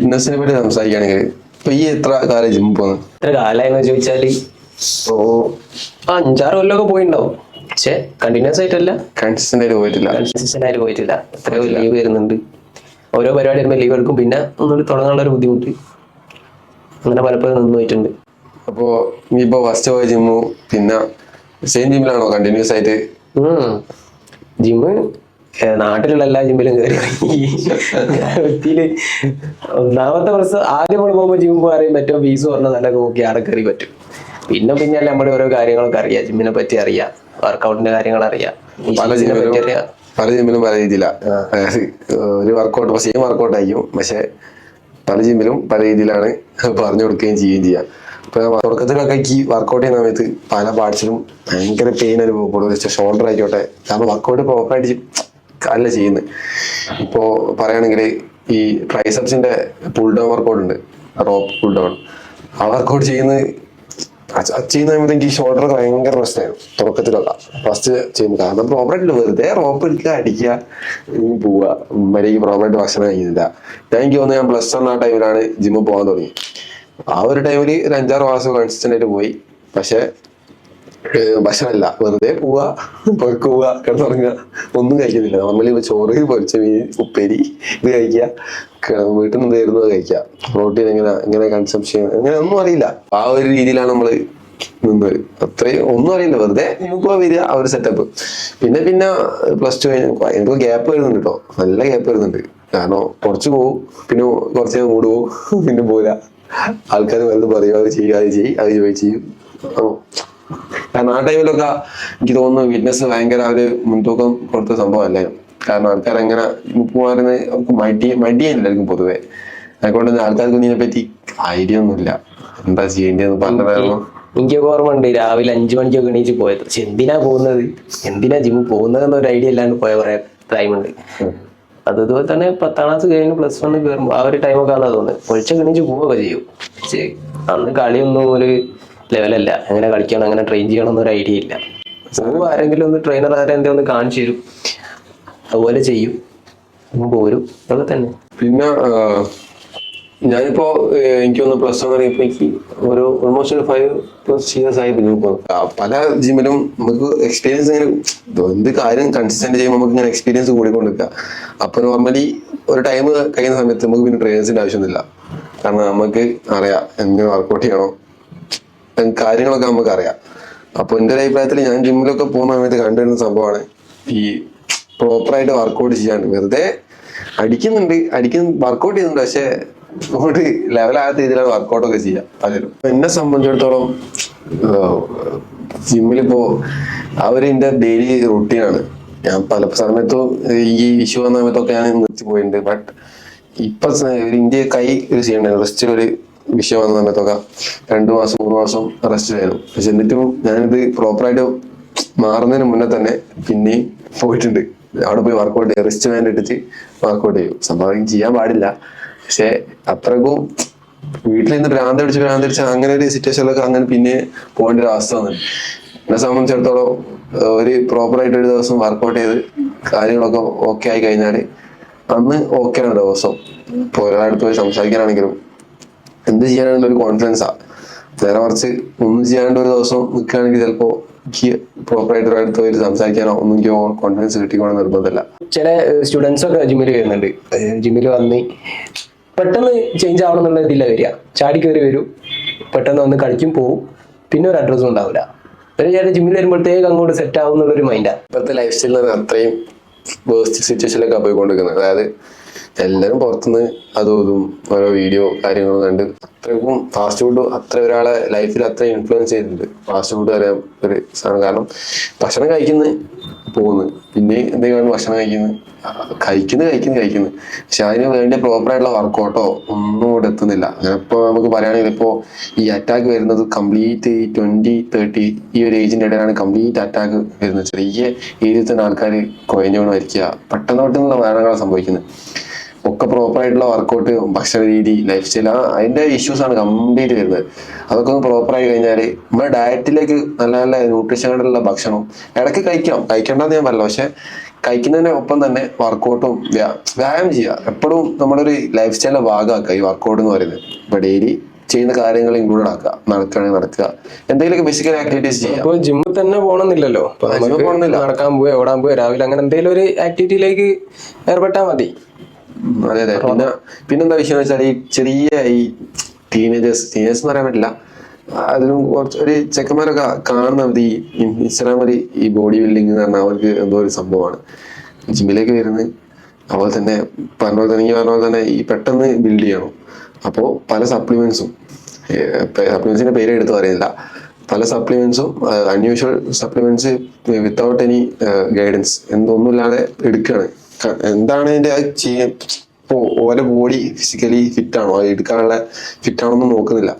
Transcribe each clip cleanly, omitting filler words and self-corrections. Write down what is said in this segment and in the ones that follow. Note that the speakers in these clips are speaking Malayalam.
ഫിറ്റ്നസിനെ പറ്റി സംസാരിക്കുകയാണെങ്കിൽ ഇപ്പൊ ഈ എത്ര കാലം ജിമ്മിൽ പോകുന്നത്? എത്ര കാലമായെന്ന് ചോദിച്ചാല് ഓ 5-6 കൊല്ലമൊക്കെ പോയിണ്ടാവും. പക്ഷെ കണ്ടിന്യൂസ് ആയിട്ടല്ല, കൺസിസ്റ്റന്റ് ആയിട്ട് പോയിട്ടില്ല. കൺസിസ്റ്റന്റ് ആയിട്ട് പോയിട്ടില്ല. എത്രയോ ലീവ് വരുന്നുണ്ട്, ഓരോ പരിപാടി വരുമ്പോൾ ലീവ് എടുക്കും, പിന്നെ ഒന്നുകൂടി തുടങ്ങാനുള്ള ഒരു ബുദ്ധിമുട്ട്, അങ്ങനെ പലപ്പോഴും നിന്ന് പോയിട്ടുണ്ട്. അപ്പോ നീ ഇപ്പൊ ഫസ്റ്റ് പോയ ജിമ്മു പിന്നെ സെയിം ജിമ്മിലാണോ കണ്ടിന്യൂസ് ആയിട്ട്? ജിമ്മ് നാട്ടിലുള്ള എല്ലാ ജിമ്മിലും കയറി. വ്യക്തിയില് ഒന്നാമത്തെ പ്രശ്നം, ആദ്യം നമ്മൾ പോകുമ്പോൾ ജിമ്മ് പറയും മറ്റോ ഫീസ് പറഞ്ഞാൽ നല്ല നോക്കി ആടെ കയറി പറ്റും. പിന്നെ അല്ല നമ്മുടെ ഓരോ കാര്യങ്ങളൊക്കെ അറിയാം, ജിമ്മിനെ പറ്റി അറിയാം, വർക്കൗട്ടിന്റെ കാര്യങ്ങൾ അറിയാം, പല ജിമ്മിലും പല രീതിയിലാണ്. ഒരു വർക്കൗട്ട് സെയിം വർക്കൗട്ട് ആയിരിക്കും, പക്ഷെ പല ജിമ്മിലും പല രീതിയിലാണ് പറഞ്ഞു കൊടുക്കുകയും ചെയ്യുകയും ചെയ്യാം. ഇപ്പൊ തുടക്കത്തിലൊക്കെ ഈ വർക്കൗട്ട് ചെയ്യുന്ന സമയത്ത് പല പാർട്സിലും ഭയങ്കര പെയിൻ അനുഭവപ്പെടും. ഷോൾഡർ ആയിക്കോട്ടെ, കാരണം വർക്കൗട്ട് പ്രോപ്പറായിട്ട് അല്ല ചെയ്യുന്നത്. ഇപ്പോ പറയുകയാണെങ്കിൽ ഈ ട്രൈസെപ്സിന്റെ പുൾ ഡൗൺ വർക്കൗട്ട് ഉണ്ട്, റോപ്പ് പുൾ ഡൗൺ. ആ വർക്കൗട്ട് ചെയ്യുന്ന സമയത്ത് എനിക്ക് ഈ ഷോൾഡർ ഭയങ്കര പ്രശ്നമായിരുന്നു തുടക്കത്തിലൊക്കെ ഫസ്റ്റ് ചെയ്യുന്നത്. കാരണം പ്രോപ്പറായിട്ടില്ല, വെറുതെ റോപ്പ് എടുക്കുക, അടിക്കുക, പോവുക, മര്യാദയ്ക്ക് പ്രോപ്പറായിട്ട് ഭക്ഷണം കഴിക്കുന്നില്ല. എനിക്ക് തോന്നുന്നു ഞാൻ +1 ആ ടൈമിലാണ് ജിമ്മിൽ പോകാൻ തുടങ്ങി. ആ ഒരു ടൈമിൽ ഒരു 5-6 മാസം കൺസിസ്റ്റന്റ് ആയിട്ട് പോയി. പക്ഷെ ഭക്ഷണമല്ല, വെറുതെ പോവുക, പുറക്ക് പോവുക, കിടന്നുറങ്ങുക, ഒന്നും കഴിക്കുന്നില്ല. നോർമലി ചോറ്, പൊരിച്ച മീൻ, ഉപ്പേരി ഇത് കഴിക്കുക, വീട്ടിൽ നിന്ന് തരുന്നത് കഴിക്കുക, പ്രോട്ടീൻ എങ്ങനെ കൺസംഷൻ അങ്ങനെ ഒന്നും അറിയില്ല. ആ ഒരു രീതിയിലാണ് നമ്മള് നിന്നത്. അത്രയും ഒന്നും അറിയില്ല, വെറുതെ നമുക്ക് വരിക ആ ഒരു സെറ്റപ്പ്. പിന്നെ +2 കഴിഞ്ഞ് എനിക്ക് ഗ്യാപ്പ് വരുന്നുണ്ട് കേട്ടോ, നല്ല ഗ്യാപ്പ് വരുന്നുണ്ട്. കാരണം കുറച്ച് പോവും, പിന്നെ കുറച്ച് മൂട് പോവും, പിന്നെ പോരാ. ആൾക്കാർ വലുത് പറയും, അത് ചെയ്യും. കാരണം ആ ടൈമിലൊക്കെ എനിക്ക് തോന്നുന്നു ഫിറ്റ്നസ് ഭയങ്കര ഒരു മുൻതൂക്കം കൊടുത്ത സംഭവമല്ലേ. കാരണം ആൾക്കാർ എങ്ങനെ പോകാറുന്ന് മടിയല്ല എല്ലാവർക്കും പൊതുവെ. അതുകൊണ്ട് തന്നെ ആൾക്കാർക്ക് ഇതിനെപ്പറ്റി ഐഡിയ ഒന്നുമില്ല, എന്താ ചെയ്യേണ്ടതെന്ന് പറഞ്ഞതായിരുന്നു. എനിക്കൊക്കെ ഓർമ്മ ഉണ്ട്, രാവിലെ 5 മണിക്കൊക്കെ എണീച്ച് പോയത്. പക്ഷെ എന്തിനാ പോകുന്നത്, എന്തിനാ ജിമ്മിൽ പോകുന്നത് എന്നൊരു ഐഡിയ ഇല്ലാണ്ട് പോയ കുറെ ടൈമുണ്ട്. അതുപോലെ തന്നെ 10ാം ക്ലാസ് കഴിഞ്ഞ് +1 കയറുമ്പോൾ ആ ഒരു ടൈമൊക്കെ ആണെന്ന് തോന്നുന്നത്, പൊളിച്ചൊക്കെ എണീച്ച് പോവുകയൊക്കെ ചെയ്യും. പക്ഷേ അന്ന് കളിയൊന്നും ഒരു ലെവലല്ല, എങ്ങനെ കളിക്കണം, എങ്ങനെ ട്രെയിൻ ചെയ്യണം എന്നൊരു ഐഡിയ ഇല്ല. ആരെങ്കിലും ഒന്ന് ട്രെയിനർ ആരെന്തെങ്കിലും ഒന്ന് കാണിച്ചു തരും, അതുപോലെ ചെയ്യും, പോരും, അതൊക്കെ തന്നെ. പിന്നെ ഞാനിപ്പോ എനിക്കൊന്ന് +1 അറിയപ്പോ എനിക്ക് ഒരു ഓൾമോസ്റ്റ് ഒരു 5+ years ആയി ജിമ്മിൽ പോകുന്നത്. പല ജിമ്മിലും നമുക്ക് എക്സ്പീരിയൻസ് ഇങ്ങനെ എന്ത് കാര്യം കൺസിസ്റ്റന്റ് ചെയ്യുമ്പോൾ നമുക്ക് ഇങ്ങനെ എക്സ്പീരിയൻസ് കൂടിക്കൊണ്ടിരിക്കുക. അപ്പൊ നോർമലി ഒരു ടൈം കഴിയുന്ന സമയത്ത് നമുക്ക് പിന്നെ ട്രെയിനേഴ്സിന്റെ ആവശ്യമൊന്നുമില്ല. കാരണം നമുക്ക് അറിയാം എന്തിനു വർക്കൗട്ട് ചെയ്യണോ, കാര്യങ്ങളൊക്കെ നമുക്ക് അറിയാം. അപ്പൊ എന്റെ ഒരു അഭിപ്രായത്തിൽ ഞാൻ ജിമ്മിലൊക്കെ പോകുന്ന സമയത്ത് കണ്ടുവരുന്ന സംഭവമാണ് ഈ പ്രോപ്പറായിട്ട് വർക്കൗട്ട് ചെയ്യാണ്ട് വെറുതെ വർക്കൗട്ട് ചെയ്യുന്നുണ്ട്, പക്ഷെ അങ്ങോട്ട് ലെവലാകാത്ത രീതിയിലാണ് വർക്കൗട്ടൊക്കെ ചെയ്യാം പലരും. എന്നെ സംബന്ധിച്ചിടത്തോളം ജിമ്മിലിപ്പോ എന്റെ ഡെയിലി റൂട്ടീനാണ്. ഞാൻ പല സമയത്തും ഈ ഇഷ്യൂ വന്ന സമയത്തൊക്കെ ഞാൻ നിർത്തി പോയിട്ടുണ്ട്. ബട്ട് ഇപ്പൊ ഇന്ത്യ ഒരു ചെയ്യണ്ടായിരുന്നു, റെസ്റ്റ് ഒരു വിഷയം വന്ന സമയത്തൊക്കെ 2 മാസം 3 മാസം റെസ്റ്റിലായിരുന്നു. പക്ഷെ എന്നിട്ടും ഞാനിത് പ്രോപ്പറായിട്ട് മാറുന്നതിന് മുന്നേ തന്നെ പിന്നെയും പോയിട്ടുണ്ട്. അവിടെ പോയി വർക്കൗട്ട് ചെയ്യും, റിസ്റ്റ് ബാൻഡ് ഇട്ടിട്ട് വർക്കൗട്ട് ചെയ്യും. സംഭവം ചെയ്യാൻ പാടില്ല, പക്ഷെ അത്രക്കും വീട്ടിൽ നിന്ന് ഭ്രാന്തടിച്ച് അങ്ങനെ ഒരു സിറ്റുവേഷനിലൊക്കെ അങ്ങനെ പിന്നെ പോകേണ്ട ഒരു അവസ്ഥ വന്നു. എന്നെ സംബന്ധിച്ചിടത്തോളം ഒരു പ്രോപ്പറായിട്ട് ഒരു ദിവസം വർക്കൗട്ട് ചെയ്ത് കാര്യങ്ങളൊക്കെ ഓക്കെ ആയി കഴിഞ്ഞാൽ അന്ന് ഓക്കെയാണ് ദിവസം. ഇപ്പോൾ ഒരാളടുത്ത് പോയി സംസാരിക്കാനാണെങ്കിലും എന്ത് ചെയ്യാനാണെങ്കിലും ഒരു കോൺഫിഡൻസാ. നേരെ മറിച്ച് ഒന്നും ചെയ്യാണ്ട് ഒരു ദിവസം നിൽക്കുകയാണെങ്കിൽ ചിലപ്പോ എനിക്ക് പ്രോപ്പറായിട്ട് ഒരാളടുത്ത് പോയി സംസാരിക്കാനോ ഒന്നും എനിക്ക് കോൺഫിഡൻസ് കിട്ടിക്കോണമെന്ന് നിർബന്ധമില്ല. ചില സ്റ്റുഡൻസ് ഒക്കെ ജിമ്മിൽ വരുന്നുണ്ട്, ജിമ്മിൽ വന്ന് പെട്ടെന്ന് ചേഞ്ച് ആവണം എന്നുള്ള ഇതില്ല വരിക, ചാടി കയറി വരും, പെട്ടെന്ന് വന്ന് കളിക്കും, പോവും, പിന്നെ ഒരു അഡ്രസ്സും ഉണ്ടാവില്ല. ഒരു ജിമ്മിൽ വരുമ്പോഴത്തേക്ക് അങ്ങോട്ട് സെറ്റ് ആവും എന്നുള്ളൊരു മൈൻഡാണ്. ഇപ്പോഴത്തെ ലൈഫ് സ്റ്റൈലിൽ അത്രയും വേസ്റ്റ് സിറ്റുവേഷനിലൊക്കെ പോയിക്കൊണ്ടിരിക്കുന്നത്. അതായത് എല്ലാവരും പുറത്തുനിന്ന് അതും ഓരോ വീഡിയോ കാര്യങ്ങളും കണ്ട് അത്രക്കും ഫാസ്റ്റ് ഫുഡ് അത്ര ഒരാളെ ലൈഫിൽ അത്രയും ഇൻഫ്ലുവൻസ് ചെയ്തിട്ടുണ്ട്. ഫാസ്റ്റ് ഫുഡ് അറിയാൻ ഒരു സാധനം. കാരണം ഭക്ഷണം പോകുന്നു, പിന്നെ എന്തെങ്കിലും ഭക്ഷണം കഴിക്കുന്നു, പക്ഷെ അതിന് വേണ്ടി പ്രോപ്പറായിട്ടുള്ള വർക്കൗട്ടോ ഒന്നും കൂടെ എത്തുന്നില്ല. അങ്ങനെ ഇപ്പോൾ നമുക്ക് പറയുകയാണെങ്കിൽ ഇപ്പോൾ ഈ അറ്റാക്ക് വരുന്നത് കംപ്ലീറ്റ് 20-30 ഈ ഒരു ഏജിന്റെ ഇടയിലാണ് കംപ്ലീറ്റ് അറ്റാക്ക് വരുന്നത്. ചെറിയ ഏജിൽ തന്നെ ആൾക്കാർ കുഴഞ്ഞുകൊണ്ട് മരിക്കുക, പെട്ടെന്നുള്ള മരണങ്ങളാണ് സംഭവിക്കുന്നത്. ഒക്കെ പ്രോപ്പറായിട്ടുള്ള വർക്കൗട്ട്, ഭക്ഷണ രീതി, ലൈഫ് സ്റ്റൈൽ, അതിന്റെ ഇഷ്യൂസ് ആണ് കംപ്ലീറ്റ് വരുന്നത്. അതൊക്കെ ഒന്ന് പ്രോപ്പറായി കഴിഞ്ഞാൽ നമ്മുടെ ഡയറ്റിലേക്ക് നല്ല ന്യൂട്രീഷൻ കൊണ്ടുള്ള ഭക്ഷണം ഇടയ്ക്ക് കഴിക്കേണ്ടെന്ന് ഞാൻ പറയില്ല, പക്ഷെ കഴിക്കുന്നതിന്റെ ഒപ്പം തന്നെ വർക്കൗട്ടും വ്യായാമം ചെയ്യുക. എപ്പോഴും നമ്മുടെ ഒരു ലൈഫ് സ്റ്റൈലിന്റെ ഭാഗമാക്കുക ഈ വർക്കൗട്ട് എന്ന് പറയുന്നത്. ഇപ്പൊ ഡെയിലി ചെയ്യുന്ന കാര്യങ്ങൾ ഇൻക്ലൂഡ് ആക്കുക. നടക്കുകയാണെങ്കിൽ നടക്കുക, എന്തെങ്കിലുമൊക്കെ ഫിസിക്കൽ ആക്ടിവിറ്റീസ് ചെയ്യുക. ഇപ്പൊ ജിമ്മിൽ തന്നെ പോകണമെന്നില്ലല്ലോ, നടക്കാൻ പോവുക, ഓടാൻ പോവുക, രാവിലെ അങ്ങനെ എന്തെങ്കിലും ഒരു ആക്ടിവിറ്റിയിലേക്ക് ഏർപ്പെട്ടാൽ മതി. അതെ അതെ. പിന്നെന്താ വിഷയം വെച്ചാൽ ഈ ചെറിയ ഈ ടീനേജേഴ്സ് എന്ന് പറയാൻ പറ്റില്ല, അതിലും കുറച്ച് ഒരു ചെക്കന്മാരൊക്കെ കാണുന്നത് ഈ ഇൻസ്റ്റാഗ്രാമിൽ ഈ ബോഡി ബിൽഡിങ് എന്ന് പറഞ്ഞാൽ അവർക്ക് എന്തോ ഒരു സംഭവമാണ്. ജിമ്മിലേക്ക് വരുന്നത് അതുപോലെ തന്നെ പറഞ്ഞ പോലെ തന്നെ ഈ പെട്ടെന്ന് ബിൽഡ് ചെയ്യണം. അപ്പോൾ പല സപ്ലിമെന്റ്സിന്റെ പേര് എടുത്ത് പറയുന്നില്ല, പല സപ്ലിമെന്റ്സും unusual supplements without any guidance എന്തൊന്നുമില്ലാതെ എടുക്കുകയാണ്. എന്താണ് അതിന്റെ ചെയ്യാൻ? ഇപ്പോൾ ഓരോ ബോഡി ഫിസിക്കലി ഫിറ്റ് ആണോ, എടുക്കാനുള്ള ഫിറ്റ് ആണോ എന്ന് നോക്കുന്നില്ല.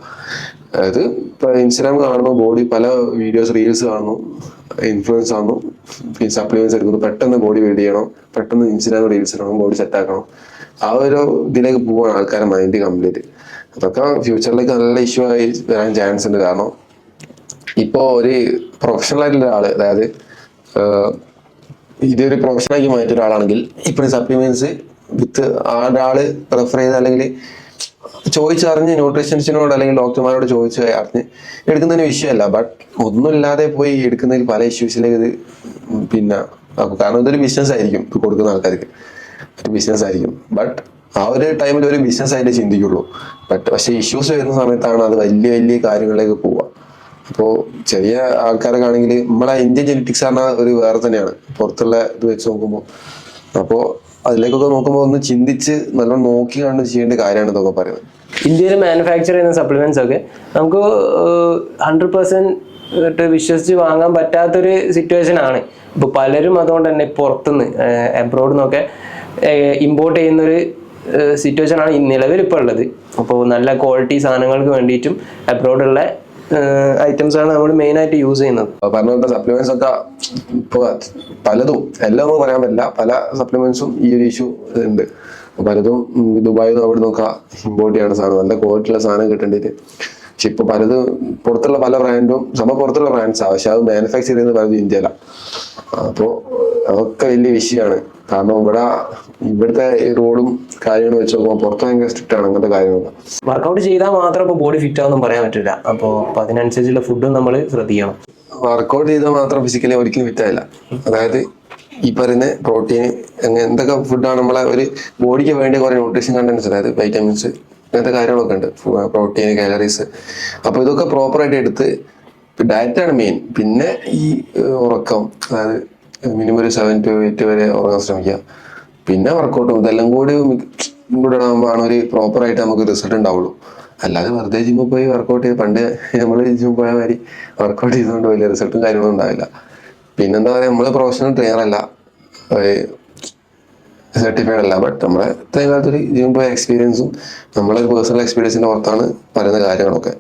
അതായത് ഇപ്പൊ ഇൻസ്റ്റാഗ്രാം കാണുന്നു, ബോഡി പല വീഡിയോസ് റീൽസ് കാണുന്നു, ഇൻഫ്ലുവൻസ് കാണുന്നു, സപ്ലിമെന്റ്സ് എടുക്കുന്നു, പെട്ടെന്ന് ബോഡി ബിൽഡ് ചെയ്യണം, പെട്ടെന്ന് ഇൻസ്റ്റാഗ്രാം റീൽസ് ഇടണം, ബോഡി സെറ്റ് ആക്കണം. ആ ഒരു ഇതിലേക്ക് പോവാണ് ആൾക്കാരുടെ മൈൻഡ് കംപ്ലീറ്റ്. അതൊക്കെ ഫ്യൂച്ചറിലേക്ക് നല്ല ഇഷ്യൂ ആയി വരാൻ ചാൻസ് ഉണ്ട്. കാരണം ഇപ്പോ ഒരു പ്രൊഫഷണൽ ആയിട്ടുള്ള ഒരാള്, അതായത് ഇതൊരു പ്രൊഫഷണലാക്കി മാറ്റിയ ഒരാളാണെങ്കിൽ ഇപ്പോഴും സപ്ലിമെന്റ്സ് വിത്ത് ആള് റെഫർ ചെയ്ത് അല്ലെങ്കിൽ ചോദിച്ചറിഞ്ഞ് ന്യൂട്രീഷൻസിനോട് അല്ലെങ്കിൽ ഡോക്ടർമാരോട് ചോദിച്ച് അറിഞ്ഞ് എടുക്കുന്നതിന് വിഷയമല്ല. ബട്ട് ഒന്നുമില്ലാതെ പോയി എടുക്കുന്നതിൽ പല ഇഷ്യൂസിലേക്ക് ഇത് പിന്നെ കാരണം ഇതൊരു ബിസിനസ് ആയിരിക്കും. ഇത് കൊടുക്കുന്ന ആൾക്കാർക്ക് ഒരു ബിസിനസ് ആയിരിക്കും. ബട്ട് ആ ഒരു ടൈമിൽ ഒരു ബിസിനസ് ആയിട്ട് ചിന്തിക്കുള്ളൂ. പക്ഷെ ഇഷ്യൂസ് വരുന്ന സമയത്താണ് അത് വലിയ വലിയ കാര്യങ്ങളിലേക്ക് പോവുക. അപ്പോൾ ചെറിയ ആൾക്കാരൊക്കെ ആണെങ്കിൽ നമ്മളെ ഇന്ത്യൻ ജെനറ്റിക്സ് പറഞ്ഞാൽ ഒരു വേറെ തന്നെയാണ് പുറത്തുള്ള ഇത് വെച്ച് നോക്കുമ്പോൾ. അപ്പോൾ അതിലേക്കൊക്കെ നോക്കുമ്പോൾ ഒന്ന് ചിന്തിച്ച് നല്ലോണം നോക്കി കണ്ട് ചെയ്യേണ്ട കാര്യമാണ് ഇതൊക്കെ പറയുന്നത്. ഇന്ത്യയിൽ മാനുഫാക്ചർ ചെയ്യുന്ന സപ്ലിമെന്റ്സ് ഒക്കെ നമുക്ക് 100% വിശ്വസിച്ച് വാങ്ങാൻ പറ്റാത്തൊരു സിറ്റുവേഷൻ ആണ്. ഇപ്പൊ പലരും അതുകൊണ്ട് തന്നെ പുറത്തുനിന്ന് അബ്രോഡ് നിന്നൊക്കെ ഇമ്പോർട്ട് ചെയ്യുന്നൊരു സിറ്റുവേഷൻ ആണ് നിലവിൽ ഇപ്പോൾ ഉള്ളത്. അപ്പോൾ നല്ല ക്വാളിറ്റി സാധനങ്ങൾക്ക് വേണ്ടിയിട്ടും അബ്രോഡുള്ള ഐറ്റംസ് ആണ് നമ്മൾ മെയിൻ ആയിട്ട് യൂസ് ചെയ്യുന്നത്. പറഞ്ഞ പോലത്തെ സപ്ലിമെന്റ്സ് ഒക്കെ ഇപ്പൊ പലതും എല്ലാം നമുക്ക് പറയാൻ പറ്റില്ല, പല സപ്ലിമെന്റ്സും ഈ ഒരു ഇഷ്യൂ ഉണ്ട്. പലതും ദുബായിൽ നിന്ന് അവിടെ നോക്കാം ഇമ്പോർട്ട് ചെയ്യണ സാധനം, നല്ല ക്വാളിറ്റിയുള്ള സാധനം കിട്ടേണ്ടിട്ട്. പക്ഷെ ഇപ്പൊ പലതും പുറത്തുള്ള പല ബ്രാൻഡും പുറത്തുള്ള ബ്രാൻഡ്സാണ്, പക്ഷെ അത് മാനുഫാക്ചർ ചെയ്യുന്നത് പലതും ഇന്ത്യയിലാണ്. അപ്പോൾ അതൊക്കെ വലിയ വിഷയമാണ്. കാരണം ഇവിടുത്തെ റോഡും കാര്യങ്ങളും വെച്ച് നോക്കുമ്പോൾ പുറത്ത് ഭയങ്കര സ്ട്രിക്റ്റ് ആണ് അങ്ങനത്തെ കാര്യങ്ങളൊക്കെ. വർക്കൗട്ട് ചെയ്താൽ മാത്രം ഇപ്പോൾ ബോഡി ഫിറ്റ് ആണെന്നും പറയാൻ പറ്റില്ല. അപ്പോൾ അതിനനുസരിച്ചുള്ള ഫുഡും നമ്മൾ ശ്രദ്ധിക്കണം. വർക്കൗട്ട് ചെയ്താൽ മാത്രം ഫിസിക്കലി ഒരിക്കലും ഫിറ്റ് ആയില്ല. അതായത് ഈ പറയുന്ന പ്രോട്ടീൻ എന്തൊക്കെ ഫുഡാണ് നമ്മളെ ഒരു ബോഡിക്ക് വേണ്ടി കുറെ ന്യൂട്രീഷൻ കണ്ടന്റ്സ്, അതായത് വൈറ്റമിൻസ് അങ്ങനത്തെ കാര്യങ്ങളൊക്കെ ഉണ്ട്, പ്രോട്ടീൻ, കാലറീസ്. അപ്പോൾ ഇതൊക്കെ പ്രോപ്പറായിട്ട് എടുത്ത് ഡയറ്റാണ് മെയിൻ. പിന്നെ ഈ ഉറക്കം, അതായത് മിനിമം ഒരു 7 to 8 വരെ ഉറങ്ങാൻ ശ്രമിക്കുക. പിന്നെ വർക്കൗട്ടും ഇതെല്ലാം കൂടി ഇൻക്ലൂഡഡ് ആകുമ്പോഴാണ് ഒരു പ്രോപ്പറായിട്ട് നമുക്ക് റിസൾട്ട് ഉണ്ടാവുള്ളൂ. അല്ലാതെ വെറുതെ ജിമ്മിൽ പോയി വർക്കൗട്ട് ചെയ്ത് പണ്ട് നമ്മൾ ജിമ്മിൽ പോയ മാതിരി വർക്കൗട്ട് ചെയ്തുകൊണ്ട് വലിയ റിസൾട്ടും കാര്യങ്ങളും ഉണ്ടാവില്ല. പിന്നെന്താ പറയുക, നമ്മൾ പ്രൊഫഷണൽ ട്രെയിനർ അല്ല, സർട്ടിഫൈഡ് അല്ല. ബട്ട് നമ്മളെ ഇത്രയും കാലത്തൊരു ജിമ്മിൽ പോയ എക്സ്പീരിയൻസും നമ്മളൊരു പേഴ്സണൽ എക്സ്പീരിയൻസിന്റെ പുറത്താണ് പറയുന്ന കാര്യങ്ങളൊക്കെ.